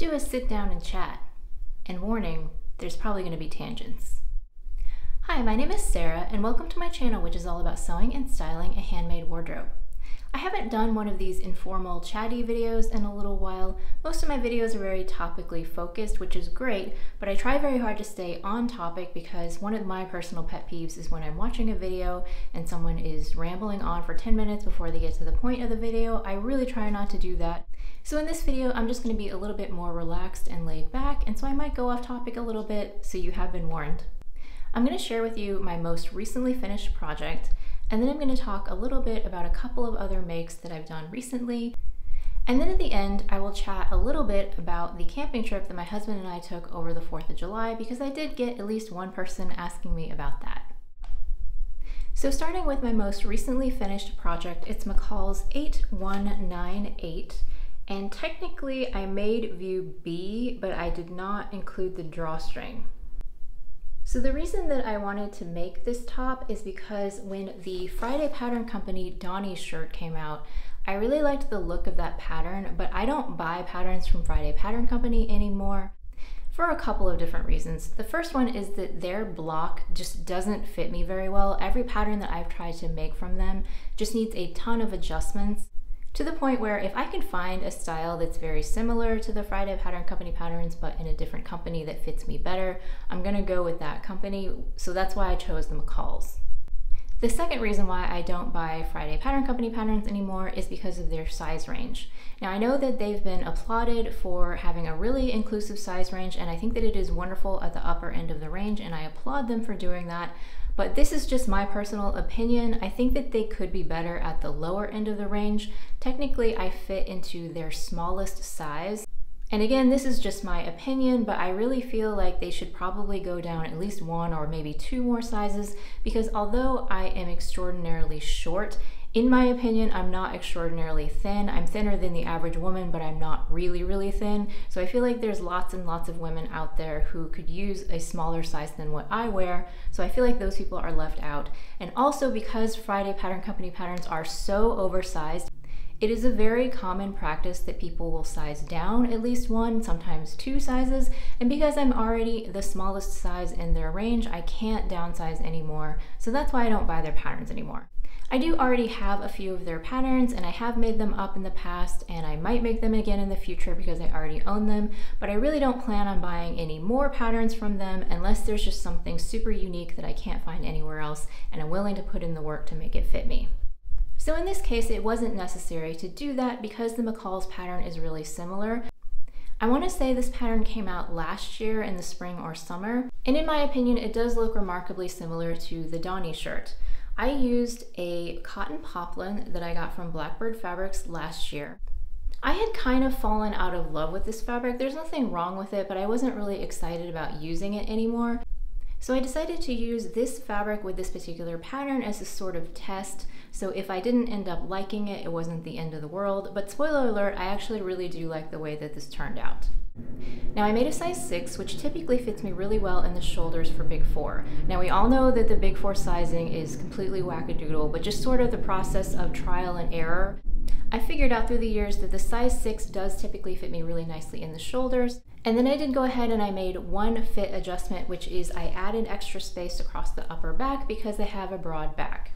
do is sit down and chat. And warning, there's probably going to be tangents. Hi, my name is Sarah, and welcome to my channel, which is all about sewing and styling a handmade wardrobe. I haven't done one of these informal chatty videos in a little while. Most of my videos are very topically focused, which is great, but I try very hard to stay on topic because one of my personal pet peeves is when I'm watching a video and someone is rambling on for 10 minutes before they get to the point of the video. I really try not to do that. So in this video, I'm just going to be a little bit more relaxed and laid back, and so I might go off topic a little bit, so you have been warned. I'm going to share with you my most recently finished project, and then I'm going to talk a little bit about a couple of other makes that I've done recently. And then at the end, I will chat a little bit about the camping trip that my husband and I took over the 4th of July, because I did get at least one person asking me about that. So starting with my most recently finished project, it's McCall's 8198. And technically I made view B, but I did not include the drawstring. So the reason that I wanted to make this top is because when the Friday Pattern Company Donnie shirt came out, I really liked the look of that pattern, but I don't buy patterns from Friday Pattern Company anymore for a couple of different reasons. The first one is that their block just doesn't fit me very well. Every pattern that I've tried to make from them just needs a ton of adjustments, to the point where if I can find a style that's very similar to the Friday Pattern Company patterns but in a different company that fits me better, I'm gonna go with that company. So that's why I chose the McCalls. The second reason why I don't buy Friday Pattern Company patterns anymore is because of their size range. Now I know that they've been applauded for having a really inclusive size range, and I think that it is wonderful at the upper end of the range, and I applaud them for doing that. But this is just my personal opinion. I think that they could be better at the lower end of the range. Technically, I fit into their smallest size. And again, this is just my opinion, but I really feel like they should probably go down at least one or maybe two more sizes, because although I am extraordinarily short, in my opinion, I'm not extraordinarily thin. I'm thinner than the average woman, but I'm not really, really thin. So I feel like there's lots and lots of women out there who could use a smaller size than what I wear. So I feel like those people are left out. And also because Friday Pattern Company patterns are so oversized, it is a very common practice that people will size down at least one, sometimes two sizes. And because I'm already the smallest size in their range, I can't downsize anymore. So that's why I don't buy their patterns anymore. I do already have a few of their patterns, and I have made them up in the past, and I might make them again in the future because I already own them, but I really don't plan on buying any more patterns from them unless there's just something super unique that I can't find anywhere else and I'm willing to put in the work to make it fit me. So in this case, it wasn't necessary to do that because the McCall's pattern is really similar. I want to say this pattern came out last year in the spring or summer, and in my opinion, it does look remarkably similar to the Donnie shirt. I used a cotton poplin that I got from Blackbird Fabrics last year. I had kind of fallen out of love with this fabric. There's nothing wrong with it, but I wasn't really excited about using it anymore. So I decided to use this fabric with this particular pattern as a sort of test. So if I didn't end up liking it, it wasn't the end of the world. But spoiler alert, I actually really do like the way that this turned out. Now I made a size 6, which typically fits me really well in the shoulders for Big 4. Now we all know that the Big 4 sizing is completely wackadoodle, but just sort of the process of trial and error, I figured out through the years that the size 6 does typically fit me really nicely in the shoulders. And then I did go ahead and I made one fit adjustment, which is I added extra space across the upper back because I have a broad back.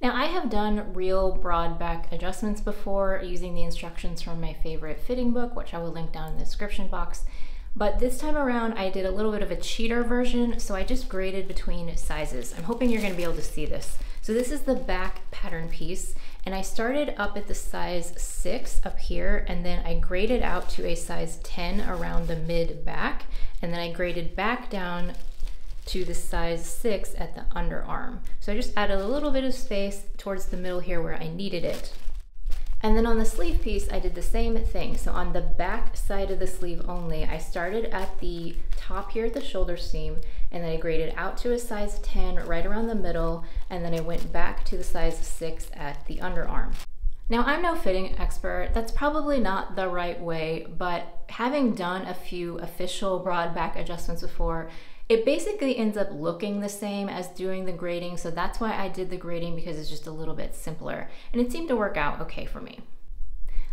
Now I have done real broad back adjustments before using the instructions from my favorite fitting book, which I will link down in the description box. But this time around I did a little bit of a cheater version, so I just graded between sizes. I'm hoping you're going to be able to see this. So this is the back pattern piece, and I started up at the size 6 up here, and then I graded out to a size 10 around the mid back, and then I graded back down to the size 6 at the underarm. So I just added a little bit of space towards the middle here where I needed it. And then on the sleeve piece, I did the same thing. So on the back side of the sleeve only, I started at the top here at the shoulder seam, and then I graded out to a size 10 right around the middle, and then I went back to the size 6 at the underarm. Now I'm no fitting expert, that's probably not the right way, but having done a few official broad back adjustments before, it basically ends up looking the same as doing the grading, so that's why I did the grading, because it's just a little bit simpler, and it seemed to work out okay for me.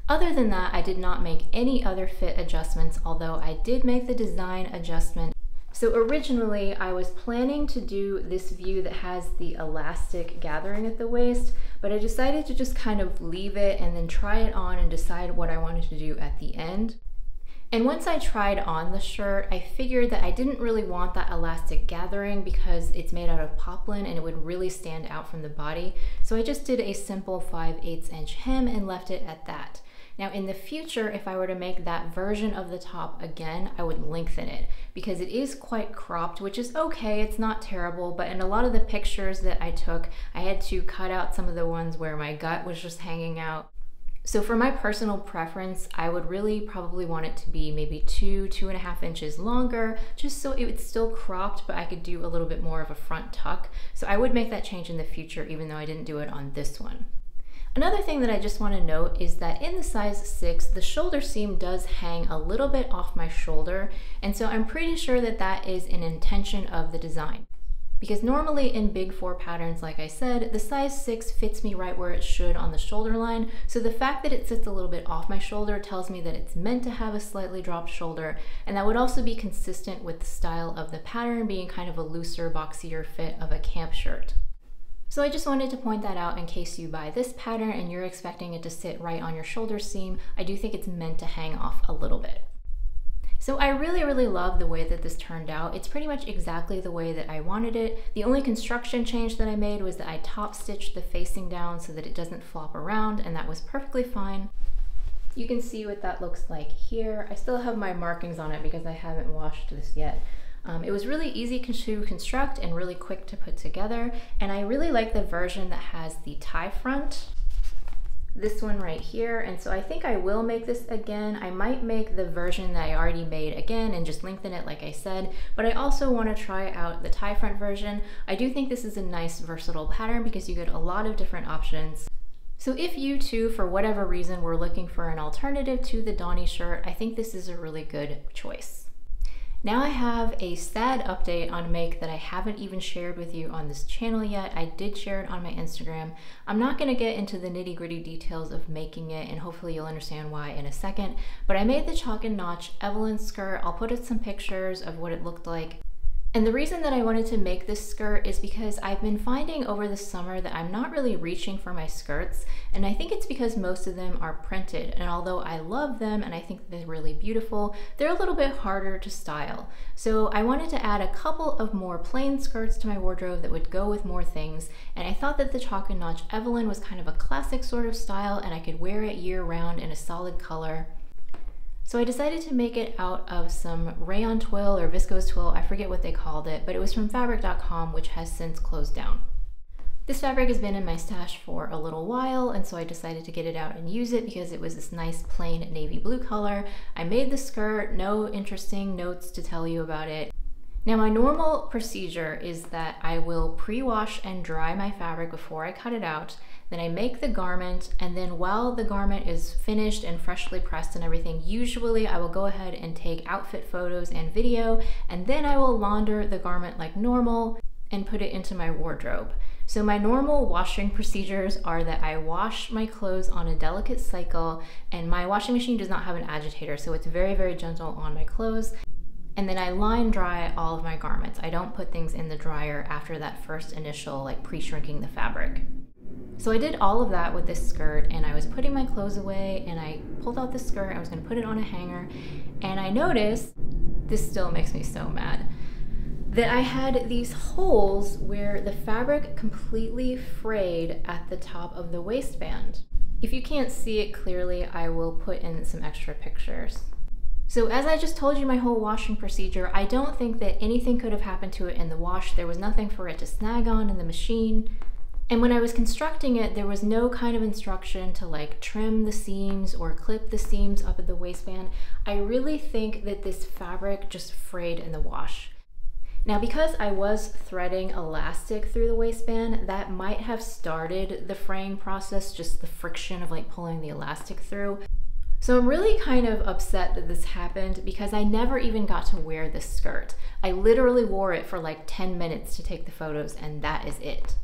Other than that, I did not make any other fit adjustments, although I did make the design adjustment. So originally I was planning to do this view that has the elastic gathering at the waist, but I decided to just kind of leave it and then try it on and decide what I wanted to do at the end. And once I tried on the shirt, I figured that I didn't really want that elastic gathering because it's made out of poplin and it would really stand out from the body. So I just did a simple 5/8 inch hem and left it at that. Now in the future, if I were to make that version of the top again, I would lengthen it because it is quite cropped, which is okay, it's not terrible, but in a lot of the pictures that I took, I had to cut out some of the ones where my gut was just hanging out. So for my personal preference, I would really probably want it to be maybe 2.5 inches longer, just so it's still cropped, but I could do a little bit more of a front tuck. So I would make that change in the future, even though I didn't do it on this one. Another thing that I just want to note is that in the size 6, the shoulder seam does hang a little bit off my shoulder, and so I'm pretty sure that that is an intention of the design. Because normally in big 4 patterns, like I said, the size 6 fits me right where it should on the shoulder line, so the fact that it sits a little bit off my shoulder tells me that it's meant to have a slightly dropped shoulder, and that would also be consistent with the style of the pattern being kind of a looser, boxier fit of a camp shirt. So I just wanted to point that out in case you buy this pattern and you're expecting it to sit right on your shoulder seam. I do think it's meant to hang off a little bit. So I really love the way that this turned out. It's pretty much exactly the way that I wanted it. The only construction change that I made was that I top stitched the facing down so that it doesn't flop around, and that was perfectly fine. You can see what that looks like here. I still have my markings on it because I haven't washed this yet. It was really easy to construct and really quick to put together, and I really like the version that has the tie front, this one right here, and so I think I will make this again. I might make the version that I already made again and just lengthen it like I said, but I also want to try out the tie front version. I do think this is a nice versatile pattern because you get a lot of different options. So if you too, for whatever reason, were looking for an alternative to the Donny shirt, I think this is a really good choice. Now I have a sad update on a make that I haven't even shared with you on this channel yet. I did share it on my Instagram. I'm not going to get into the nitty-gritty details of making it, and hopefully you'll understand why in a second, but I made the chalk and notch Evelyn skirt. I'll put up some pictures of what it looked like. And the reason that I wanted to make this skirt is because I've been finding over the summer that I'm not really reaching for my skirts, and I think it's because most of them are printed, and although I love them and I think they're really beautiful, they're a little bit harder to style. So I wanted to add a couple of more plain skirts to my wardrobe that would go with more things, and I thought that the chalk and notch Evelyn was kind of a classic sort of style and I could wear it year round in a solid color. So I decided to make it out of some rayon twill or viscose twill, I forget what they called it, but it was from fabric.com, which has since closed down. This fabric has been in my stash for a little while, and so I decided to get it out and use it because it was this nice plain navy blue color. I made the skirt, no interesting notes to tell you about it. Now my normal procedure is that I will pre-wash and dry my fabric before I cut it out. Then I make the garment, and then while the garment is finished and freshly pressed and everything, usually I will go ahead and take outfit photos and video, and then I will launder the garment like normal and put it into my wardrobe. So my normal washing procedures are that I wash my clothes on a delicate cycle, and my washing machine does not have an agitator, so it's very gentle on my clothes. And then I line dry all of my garments. I don't put things in the dryer after that first initial like pre-shrinking the fabric. So I did all of that with this skirt, and I was putting my clothes away, and I pulled out the skirt. I was going to put it on a hanger, and I noticed, this still makes me so mad, that I had these holes where the fabric completely frayed at the top of the waistband. If you can't see it clearly, I will put in some extra pictures. So as I just told you my whole washing procedure, I don't think that anything could have happened to it in the wash. There was nothing for it to snag on in the machine. And when I was constructing it, there was no kind of instruction to like trim the seams or clip the seams up at the waistband. I really think that this fabric just frayed in the wash. Now, because I was threading elastic through the waistband, that might have started the fraying process, just the friction of like pulling the elastic through. So I'm really kind of upset that this happened because I never even got to wear this skirt. I literally wore it for like 10 minutes to take the photos, and that is it.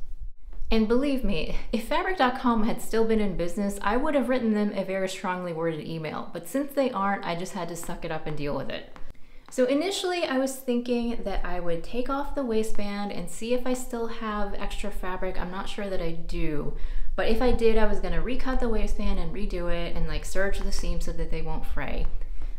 And believe me, if Fabric.com had still been in business, I would have written them a very strongly worded email. But since they aren't, I just had to suck it up and deal with it. So initially I was thinking that I would take off the waistband and see if I still have extra fabric. I'm not sure that I do, but if I did, I was gonna recut the waistband and redo it and like serge the seams so that they won't fray.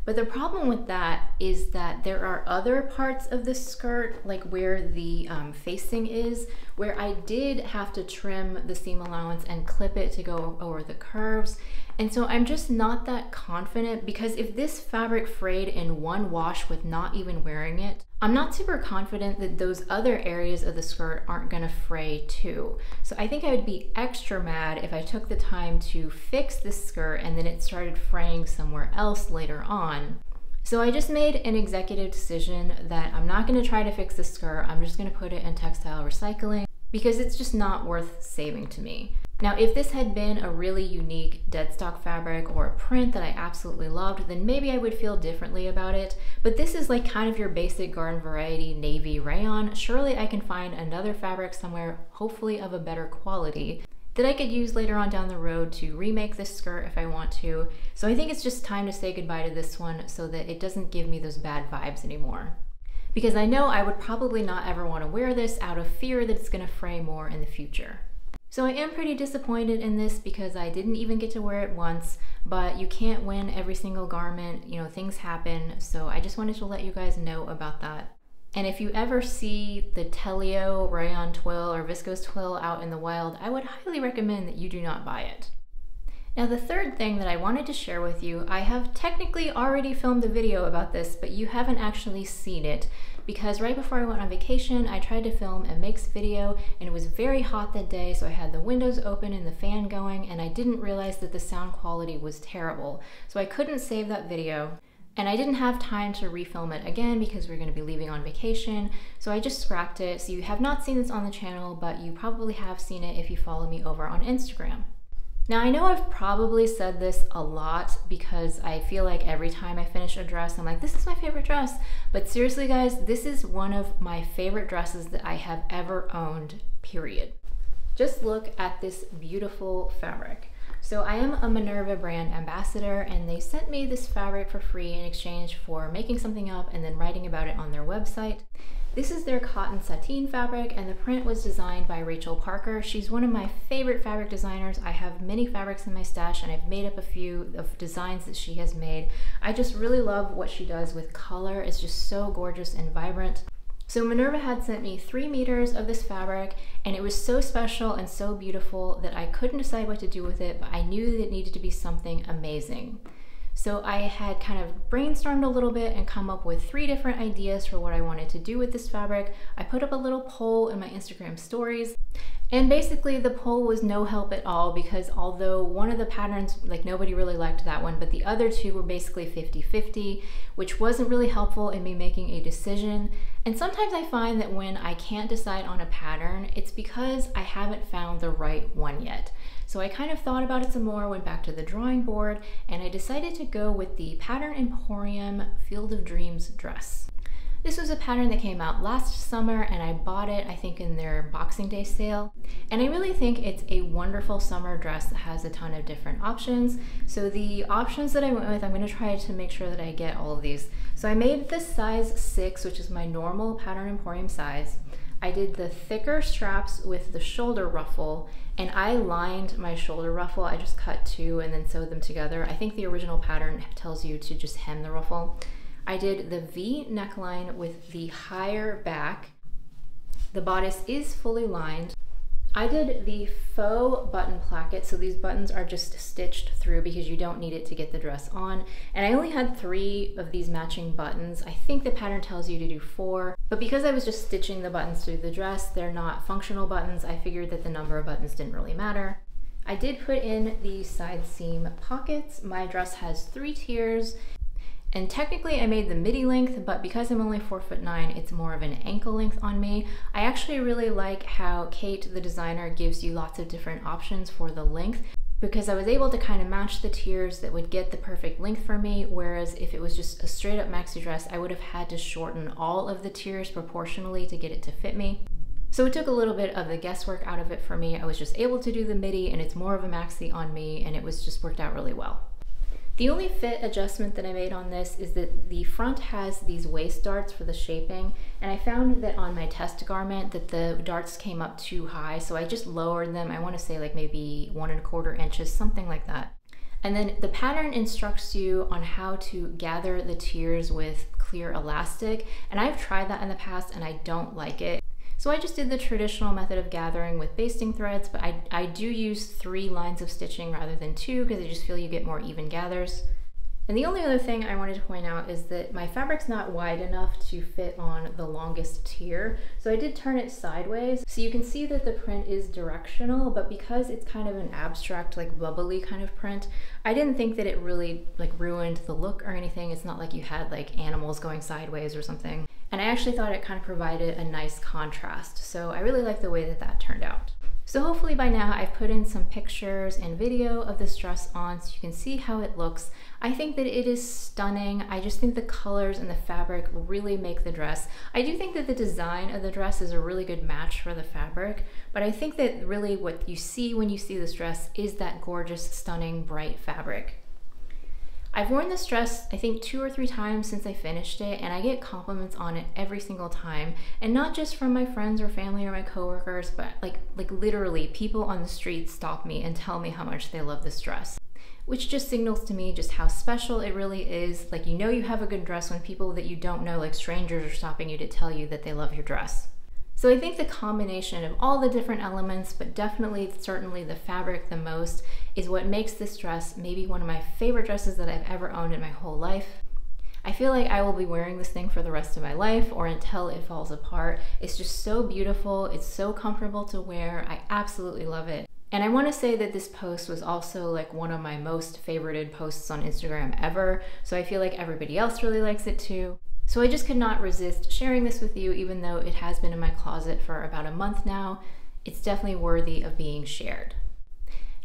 But the problem with that is that there are other parts of the skirt, like where the facing is, where I did have to trim the seam allowance and clip it to go over the curves. And so I'm just not that confident, because if this fabric frayed in one wash with not even wearing it, I'm not super confident that those other areas of the skirt aren't gonna fray too. So I think I would be extra mad if I took the time to fix this skirt and then it started fraying somewhere else later on. So I just made an executive decision that I'm not gonna try to fix the skirt, I'm just gonna put it in textile recycling, because it's just not worth saving to me. Now, if this had been a really unique dead stock fabric or a print that I absolutely loved, then maybe I would feel differently about it. But this is like kind of your basic garden variety navy rayon. Surely I can find another fabric somewhere, hopefully of a better quality, that I could use later on down the road to remake this skirt if I want to. So I think it's just time to say goodbye to this one so that it doesn't give me those bad vibes anymore. Because I know I would probably not ever want to wear this out of fear that it's gonna fray more in the future. So I am pretty disappointed in this because I didn't even get to wear it once, but you can't win every single garment, you know, things happen. So I just wanted to let you guys know about that. And if you ever see the Telio rayon twill or viscose twill out in the wild, I would highly recommend that you do not buy it. Now the third thing that I wanted to share with you, I have technically already filmed a video about this, but you haven't actually seen it, because right before I went on vacation, I tried to film a mix video and it was very hot that day, so I had the windows open and the fan going, and I didn't realize that the sound quality was terrible. So I couldn't save that video, and I didn't have time to refilm it again because we're gonna be leaving on vacation, so I just scrapped it. So you have not seen this on the channel, but you probably have seen it if you follow me over on Instagram. Now I know I've probably said this a lot because I feel like every time I finish a dress, I'm like, this is my favorite dress. But seriously guys, this is one of my favorite dresses that I have ever owned, period. Just look at this beautiful fabric. So I am a Minerva brand ambassador, and they sent me this fabric for free in exchange for making something up and then writing about it on their website. This is their cotton sateen fabric, and the print was designed by Rachel Parker. She's one of my favorite fabric designers. I have many fabrics in my stash, and I've made up a few of designs that she has made. I just really love what she does with color. It's just so gorgeous and vibrant. So Minerva had sent me 3 meters of this fabric, and it was so special and so beautiful that I couldn't decide what to do with it, but I knew that it needed to be something amazing. So I had kind of brainstormed a little bit and come up with 3 different ideas for what I wanted to do with this fabric. I put up a little poll in my Instagram stories, and basically the poll was no help at all, because although one of the patterns, like nobody really liked that one, but the other 2 were basically 50-50, which wasn't really helpful in me making a decision. And sometimes I find that when I can't decide on a pattern, it's because I haven't found the right one yet. So I kind of thought about it some more, went back to the drawing board, and I decided to go with the Pattern Emporium Field of Dreams dress. This was a pattern that came out last summer, and I bought it, I think, in their Boxing Day sale. And I really think it's a wonderful summer dress that has a ton of different options. So the options that I went with, I'm going to try to make sure that I get all of these. So I made the size 6, which is my normal Pattern Emporium size. I did the thicker straps with the shoulder ruffle, and I lined my shoulder ruffle. I just cut 2 and then sewed them together. I think the original pattern tells you to just hem the ruffle. I did the V neckline with the higher back. The bodice is fully lined. I did the faux button placket, so these buttons are just stitched through because you don't need it to get the dress on. And I only had 3 of these matching buttons. I think the pattern tells you to do 4, but because I was just stitching the buttons through the dress, they're not functional buttons. I figured that the number of buttons didn't really matter. I did put in the side seam pockets. My dress has 3 tiers. And technically I made the midi length, but because I'm only 4'9", it's more of an ankle length on me. I actually really like how Kate, the designer, gives you lots of different options for the length, because I was able to kind of match the tiers that would get the perfect length for me, whereas if it was just a straight up maxi dress, I would have had to shorten all of the tiers proportionally to get it to fit me. So it took a little bit of the guesswork out of it for me. I was just able to do the midi, and it's more of a maxi on me, and it was just worked out really well. The only fit adjustment that I made on this is that the front has these waist darts for the shaping, and I found that on my test garment that the darts came up too high, so I just lowered them. I want to say like maybe 1¼ inches, something like that. And then the pattern instructs you on how to gather the tiers with clear elastic, and I've tried that in the past and I don't like it. So I just did the traditional method of gathering with basting threads, but I do use 3 lines of stitching rather than 2 because I just feel you get more even gathers. And the only other thing I wanted to point out is that my fabric's not wide enough to fit on the longest tier, so I did turn it sideways. So you can see that the print is directional, but because it's kind of an abstract, like bubbly kind of print, I didn't think that it really like ruined the look or anything. It's not like you had like animals going sideways or something. And I actually thought it kind of provided a nice contrast. So I really like the way that that turned out. So hopefully by now I've put in some pictures and video of this dress on so you can see how it looks. I think that it is stunning. I just think the colors and the fabric really make the dress. I do think that the design of the dress is a really good match for the fabric, but I think that really what you see when you see this dress is that gorgeous, stunning, bright fabric. I've worn this dress, I think 2 or 3 times since I finished it, and I get compliments on it every single time. And not just from my friends or family or my coworkers, but like literally people on the street stop me and tell me how much they love this dress. Which just signals to me just how special it really is. Like, you know you have a good dress when people that you don't know, like strangers, are stopping you to tell you that they love your dress. So I think the combination of all the different elements, but definitely, certainly the fabric the most, is what makes this dress maybe one of my favorite dresses that I've ever owned in my whole life. I feel like I will be wearing this thing for the rest of my life or until it falls apart. It's just so beautiful. It's so comfortable to wear. I absolutely love it. And I want to say that this post was also like one of my most favorited posts on Instagram ever. So I feel like everybody else really likes it too. So I just could not resist sharing this with you, even though it has been in my closet for about a month now. It's definitely worthy of being shared.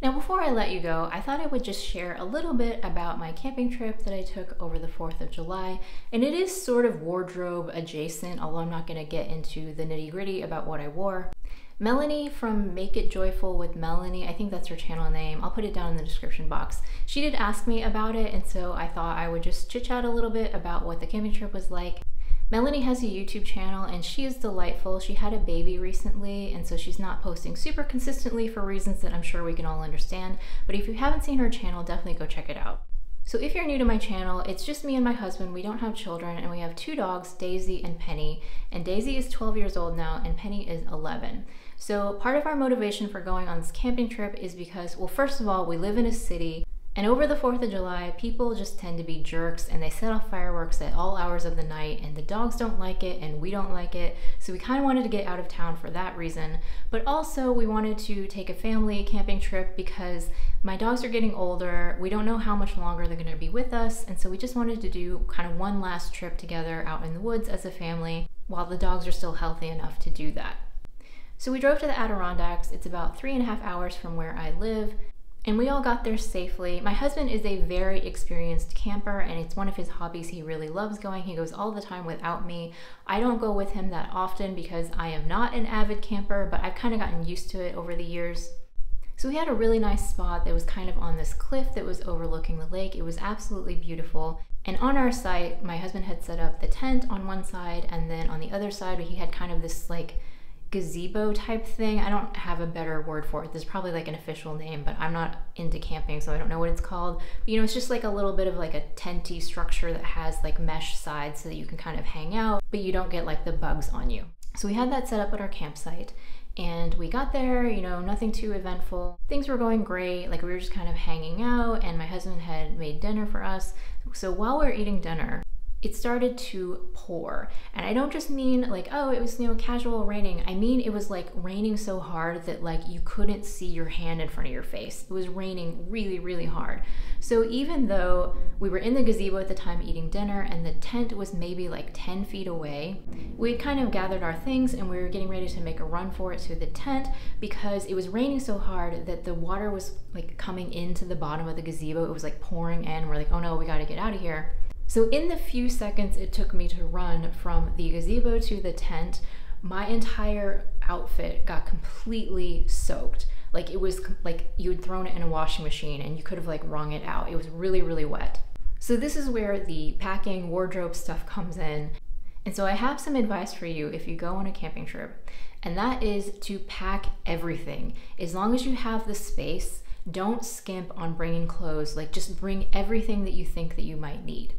Now, before I let you go, I thought I would just share a little bit about my camping trip that I took over the 4th of July. And it is sort of wardrobe adjacent, although I'm not going to get into the nitty-gritty about what I wore. Melanie from Make It Joyful with Melanie, I think that's her channel name, I'll put it down in the description box. She did ask me about it, and so I thought I would just chit chat a little bit about what the camping trip was like. Melanie has a YouTube channel and she is delightful. She had a baby recently, and so she's not posting super consistently for reasons that I'm sure we can all understand, but if you haven't seen her channel, definitely go check it out. So if you're new to my channel, it's just me and my husband. We don't have children, and we have 2 dogs, Daisy and Penny, and Daisy is 12 years old now and Penny is 11. So part of our motivation for going on this camping trip is because, well, first of all, we live in a city, and over the 4th of July, people just tend to be jerks and they set off fireworks at all hours of the night, and the dogs don't like it and we don't like it. So we kind of wanted to get out of town for that reason. But also we wanted to take a family camping trip because my dogs are getting older. We don't know how much longer they're going to be with us. And so we just wanted to do kind of one last trip together out in the woods as a family while the dogs are still healthy enough to do that. So we drove to the Adirondacks. It's about 3.5 hours from where I live. And we all got there safely. My husband is a very experienced camper, and it's one of his hobbies. He really loves going. He goes all the time without me. I don't go with him that often because I am not an avid camper, but I've kind of gotten used to it over the years. So we had a really nice spot that was kind of on this cliff that was overlooking the lake. It was absolutely beautiful. And on our site, my husband had set up the tent on one side, and then on the other side, he had kind of this like gazebo type thing. I don't have a better word for it. There's probably like an official name, but I'm not into camping, so I don't know what it's called. But you know, it's just like a little bit of like a tenty structure that has like mesh sides so that you can kind of hang out, but you don't get like the bugs on you. So we had that set up at our campsite, and we got there, you know, nothing too eventful. Things were going great. Like, we were just kind of hanging out, and my husband had made dinner for us. So while we were eating dinner, it started to pour. And I don't just mean like, oh, it was, you know, casual raining. I mean, it was like raining so hard that like you couldn't see your hand in front of your face. It was raining really, really hard. So even though we were in the gazebo at the time eating dinner and the tent was maybe like 10 feet away, we had kind of gathered our things and we were getting ready to make a run for it to the tent because it was raining so hard that the water was like coming into the bottom of the gazebo. It was like pouring in. We're like, oh no, we got to get out of here. So in the few seconds it took me to run from the gazebo to the tent, my entire outfit got completely soaked. Like it was like you had thrown it in a washing machine and you could have like wrung it out. It was really, really wet. So this is where the packing wardrobe stuff comes in. And so I have some advice for you if you go on a camping trip, and that is to pack everything. As long as you have the space, don't skimp on bringing clothes. Like just bring everything that you think that you might need.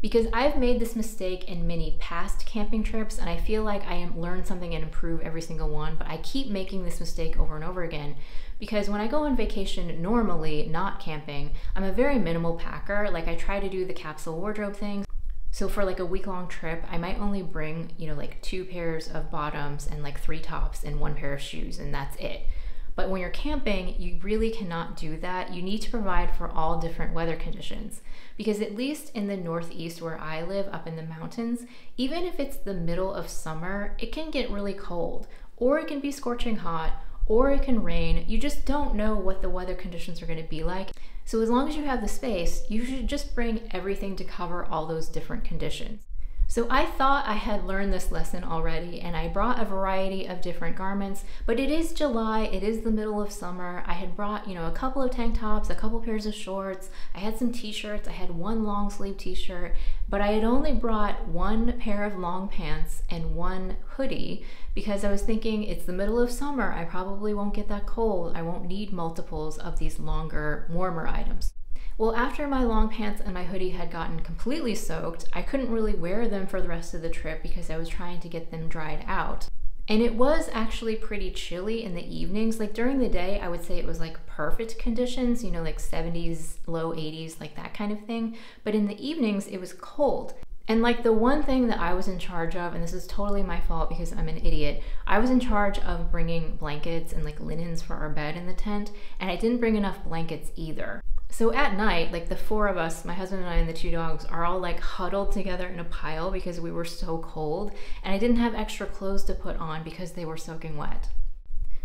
Because I've made this mistake in many past camping trips, and I feel like I learn something and improve every single one, but I keep making this mistake over and over again. Because when I go on vacation, normally not camping, I'm a very minimal packer. Like I try to do the capsule wardrobe thing. So for like a week-long trip, I might only bring, you know, like 2 pairs of bottoms and like 3 tops and 1 pair of shoes, and that's it. But when you're camping, you really cannot do that. You need to provide for all different weather conditions. Because at least in the Northeast where I live, up in the mountains, even if it's the middle of summer, it can get really cold, or it can be scorching hot, or it can rain. You just don't know what the weather conditions are going to be like. So as long as you have the space, you should just bring everything to cover all those different conditions. So I thought I had learned this lesson already, and I brought a variety of different garments, but it is July, it is the middle of summer. I had brought, you know, a couple of tank tops, a couple pairs of shorts, I had some t-shirts, I had 1 long sleeve t-shirt, but I had only brought 1 pair of long pants and 1 hoodie because I was thinking it's the middle of summer, I probably won't get that cold, I won't need multiples of these longer, warmer items. Well, after my long pants and my hoodie had gotten completely soaked, I couldn't really wear them for the rest of the trip because I was trying to get them dried out. And it was actually pretty chilly in the evenings. Like during the day, I would say it was like perfect conditions, you know, like 70s, low 80s, like that kind of thing. But in the evenings, it was cold. And like the one thing that I was in charge of, and this is totally my fault because I'm an idiot, I was in charge of bringing blankets and like linens for our bed in the tent, and I didn't bring enough blankets either. So at night, like the 4 of us, my husband and I and the 2 dogs, are all like huddled together in a pile because we were so cold, and I didn't have extra clothes to put on because they were soaking wet.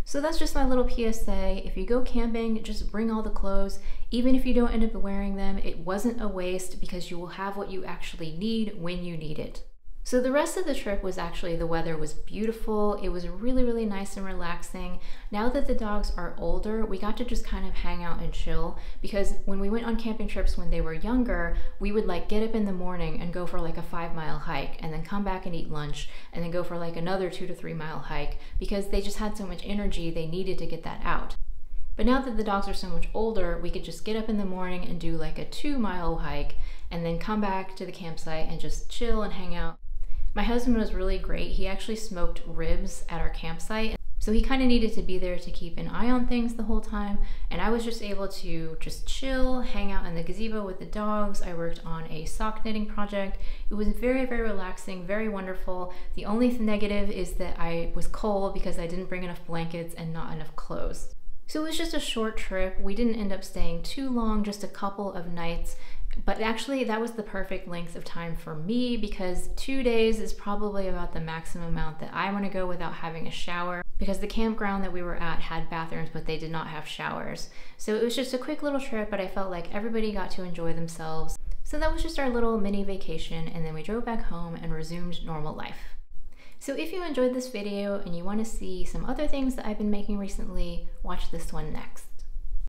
So that's just my little PSA. If you go camping, just bring all the clothes. Even if you don't end up wearing them, it wasn't a waste because you will have what you actually need when you need it. So the rest of the trip was actually, the weather was beautiful. It was really, really nice and relaxing. Now that the dogs are older, we got to just kind of hang out and chill, because when we went on camping trips when they were younger, we would like get up in the morning and go for like a 5-mile hike and then come back and eat lunch and then go for like another 2 to 3 mile hike because they just had so much energy, they needed to get that out. But now that the dogs are so much older, we could just get up in the morning and do like a 2-mile hike and then come back to the campsite and just chill and hang out. My husband was really great. He actually smoked ribs at our campsite. So he kind of needed to be there to keep an eye on things the whole time. And I was just able to just chill, hang out in the gazebo with the dogs. I worked on a sock knitting project. It was very, very relaxing, very wonderful. The only negative is that I was cold because I didn't bring enough blankets and not enough clothes. So it was just a short trip. We didn't end up staying too long, just a couple of nights. But actually that was the perfect length of time for me because 2 days is probably about the maximum amount that I want to go without having a shower, because the campground that we were at had bathrooms, but they did not have showers. So it was just a quick little trip, but I felt like everybody got to enjoy themselves. So that was just our little mini vacation, and then we drove back home and resumed normal life. So if you enjoyed this video and you want to see some other things that I've been making recently, watch this one next.